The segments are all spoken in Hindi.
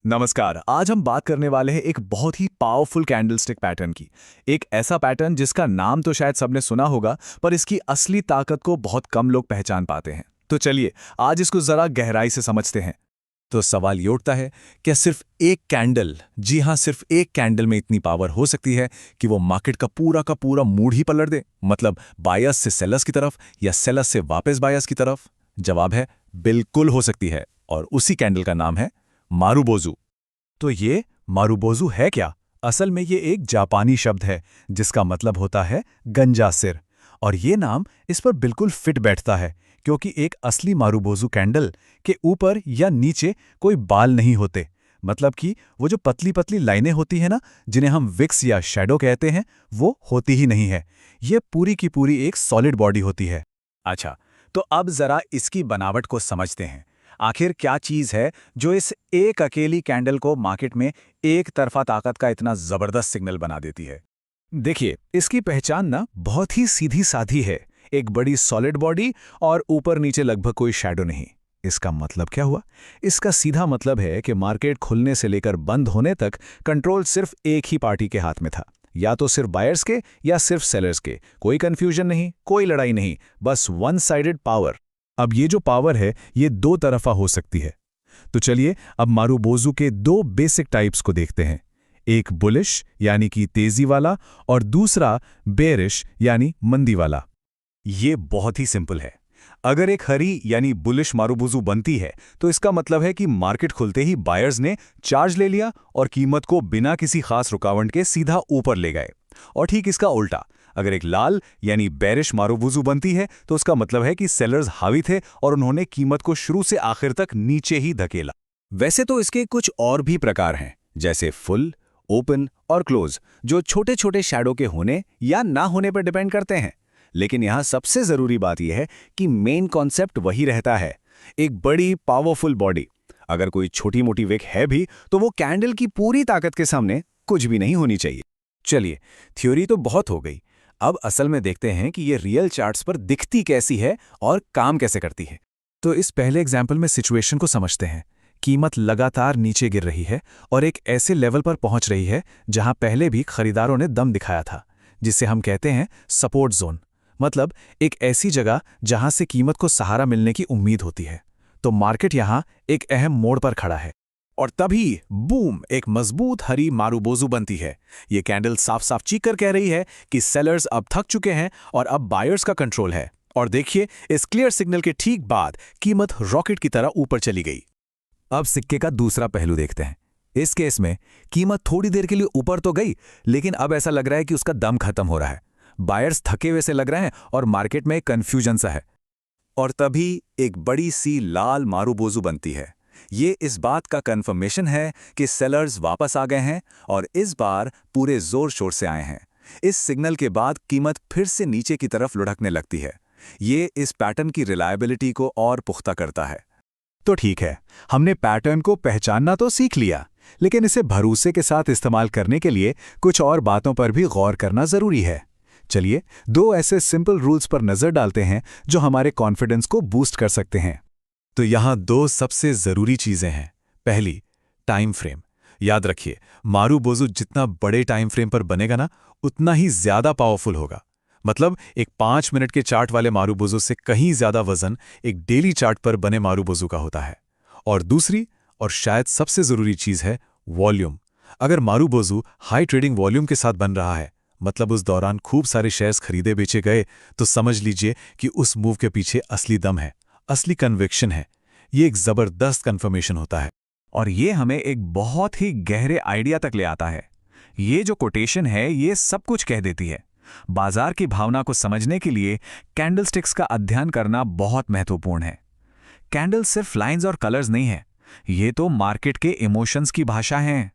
नमस्कार। आज हम बात करने वाले हैं एक बहुत ही पावरफुल कैंडलस्टिक पैटर्न की। एक ऐसा पैटर्न जिसका नाम तो शायद सबने सुना होगा, पर इसकी असली ताकत को बहुत कम लोग पहचान पाते हैं। तो चलिए आज इसको जरा गहराई से समझते हैं। तो सवाल ये उठता है, क्या सिर्फ एक कैंडल, जी हाँ सिर्फ एक कैंडल में इतनी पावर हो सकती है कि वो मार्केट का पूरा मूड ही पलट दे? मतलब बायस से सेलर्स की तरफ या सेलर्स से वापस बायस की तरफ? जवाब है बिल्कुल हो सकती है, और उसी कैंडल का नाम है मारुबोज़ू। तो ये मारुबोज़ू है क्या? असल में ये एक जापानी शब्द है जिसका मतलब होता है गंजा सिर। और ये नाम इस पर बिल्कुल फिट बैठता है, क्योंकि एक असली मारुबोज़ू कैंडल के ऊपर या नीचे कोई बाल नहीं होते। मतलब कि वो जो पतली पतली लाइनें होती हैं ना, जिन्हें हम विक्स या शैडो कहते हैं, वो होती ही नहीं है। ये पूरी की पूरी एक सॉलिड बॉडी होती है। अच्छा, तो अब जरा इसकी बनावट को समझते हैं। आखिर क्या चीज़ है जो इस एक अकेली कैंडल को मार्केट में एक तरफा ताकत का इतना जबरदस्त सिग्नल बना देती है? देखिए, इसकी पहचान ना बहुत ही सीधी साधी है। एक बड़ी सॉलिड बॉडी और ऊपर नीचे लगभग कोई शैडो नहीं। इसका मतलब क्या हुआ? इसका सीधा मतलब है कि मार्केट खुलने से लेकर बंद होने तक कंट्रोल सिर्फ एक ही पार्टी के हाथ में था। या तो सिर्फ बायर्स के या सिर्फ सेलर्स के। कोई कंफ्यूजन नहीं, कोई लड़ाई नहीं, बस वन साइडेड पावर। अब ये जो पावर है, ये दो तरफा हो सकती है। तो चलिए अब मारुबोज़ू के दो बेसिक टाइप्स को देखते हैं। एक बुलिश यानी कि तेजी वाला, और दूसरा बेरिश यानी मंदी वाला। ये बहुत ही सिंपल है। अगर एक हरी यानी बुलिश मारुबोज़ू बनती है तो इसका मतलब है कि मार्केट खुलते ही बायर्स ने चार्ज ले लिया और कीमत को बिना किसी खास रुकावट के सीधा ऊपर ले गए। और ठीक इसका उल्टा, अगर एक लाल यानी बेरिश मारुबोज़ू बनती है तो उसका मतलब है कि सेलर्स हावी थे और उन्होंने कीमत को शुरू से आखिर तक नीचे ही धकेला। वैसे तो इसके कुछ और भी प्रकार हैं, जैसे फुल, ओपन और क्लोज, जो छोटे छोटे शैडो के होने या ना होने पर डिपेंड करते हैं। लेकिन यहाँ सबसे जरूरी बात यह है कि मेन कॉन्सेप्ट वही रहता है, एक बड़ी पावरफुल बॉडी। अगर कोई छोटी मोटी विक है भी तो वो कैंडल की पूरी ताकत के सामने कुछ भी नहीं होनी चाहिए। चलिए, थ्योरी तो बहुत हो गई। अब असल में देखते हैं कि ये रियल चार्ट्स पर दिखती कैसी है और काम कैसे करती है। तो इस पहले एग्जाम्पल में सिचुएशन को समझते हैं। कीमत लगातार नीचे गिर रही है और एक ऐसे लेवल पर पहुंच रही है जहां पहले भी खरीदारों ने दम दिखाया था, जिसे हम कहते हैं सपोर्ट जोन। मतलब एक ऐसी जगह जहां से कीमत को सहारा मिलने की उम्मीद होती है। तो मार्केट यहां एक अहम मोड़ पर खड़ा है। और तभी बूम, एक मजबूत हरी मारुबोज़ू बनती है। ये कैंडल साफ साफ चीख कर कह रही है कि सेलर्स अब थक चुके हैं और अब बायर्स का कंट्रोल है। और देखिए, इस क्लियर सिग्नल के ठीक बाद कीमत रॉकेट की तरह ऊपर चली गई। अब सिक्के का दूसरा पहलू देखते हैं। इस केस में कीमत थोड़ी देर के लिए ऊपर तो गई, लेकिन अब ऐसा लग रहा है कि उसका दम खत्म हो रहा है। बायर्स थके हुए से लग रहे हैं और मार्केट में कंफ्यूजन सा है। और तभी एक बड़ी सी लाल मारुबोज़ू बनती है। ये इस बात का कंफर्मेशन है कि सेलर्स वापस आ गए हैं और इस बार पूरे जोर शोर से आए हैं। इस सिग्नल के बाद कीमत फिर से नीचे की तरफ लुढ़कने लगती है। ये इस पैटर्न की रिलायबिलिटी को और पुख्ता करता है। तो ठीक है, हमने पैटर्न को पहचानना तो सीख लिया, लेकिन इसे भरोसे के साथ इस्तेमाल करने के लिए कुछ और बातों पर भी गौर करना जरूरी है। चलिए दो ऐसे सिंपल रूल्स पर नजर डालते हैं जो हमारे कॉन्फिडेंस को बूस्ट कर सकते हैं। तो यहाँ दो सबसे जरूरी चीजें हैं। पहली, टाइम फ्रेम। याद रखिए, मारुबोज़ू जितना बड़े टाइम फ्रेम पर बनेगा ना, उतना ही ज्यादा पावरफुल होगा। मतलब एक 5 मिनट के चार्ट वाले मारुबोज़ू से कहीं ज्यादा वजन एक डेली चार्ट पर बने मारुबोज़ू का होता है। और दूसरी और शायद सबसे जरूरी चीज है वॉल्यूम। अगर मारुबोज़ू हाई ट्रेडिंग वॉल्यूम के साथ बन रहा है, मतलब उस दौरान खूब सारे शेयर्स खरीदे बेचे गए, तो समझ लीजिए कि उस मूव के पीछे असली दम है, असली कन्विक्शन है। ये एक जबरदस्त कन्फर्मेशन होता है। और ये हमें एक बहुत ही गहरे आइडिया तक ले आता है। ये जो कोटेशन है, ये सब कुछ कह देती है। बाजार की भावना को समझने के लिए कैंडलस्टिक्स का अध्ययन करना बहुत महत्वपूर्ण है। कैंडल सिर्फ लाइंस और कलर्स नहीं है, ये तो मार्केट के इमोशंस की भाषा है।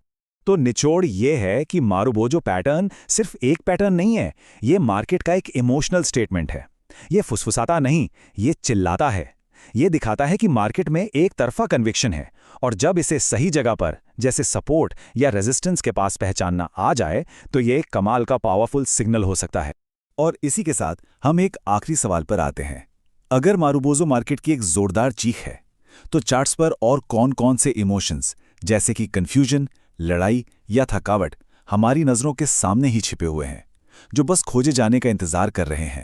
तो निचोड़ ये है कि मारुबोज़ू पैटर्न सिर्फ एक पैटर्न नहीं है, ये मार्केट का एक इमोशनल स्टेटमेंट है। ये फुसफुसाता नहीं, ये चिल्लाता है। ये दिखाता है कि मार्केट में एक तरफा कन्विक्शन है, और जब इसे सही जगह पर, जैसे सपोर्ट या रेजिस्टेंस के पास पहचानना आ जाए, तो ये एक कमाल का पावरफुल सिग्नल हो सकता है। और इसी के साथ हम एक आखिरी सवाल पर आते हैं। अगर मारुबोज़ू मार्केट की एक जोरदार चीख है, तो चार्ट्स पर और कौन कौन से इमोशंस, जैसे कि कन्फ्यूजन, लड़ाई या थकावट, हमारी नज़रों के सामने ही छिपे हुए हैं, जो बस खोजे जाने का इंतजार कर रहे हैं।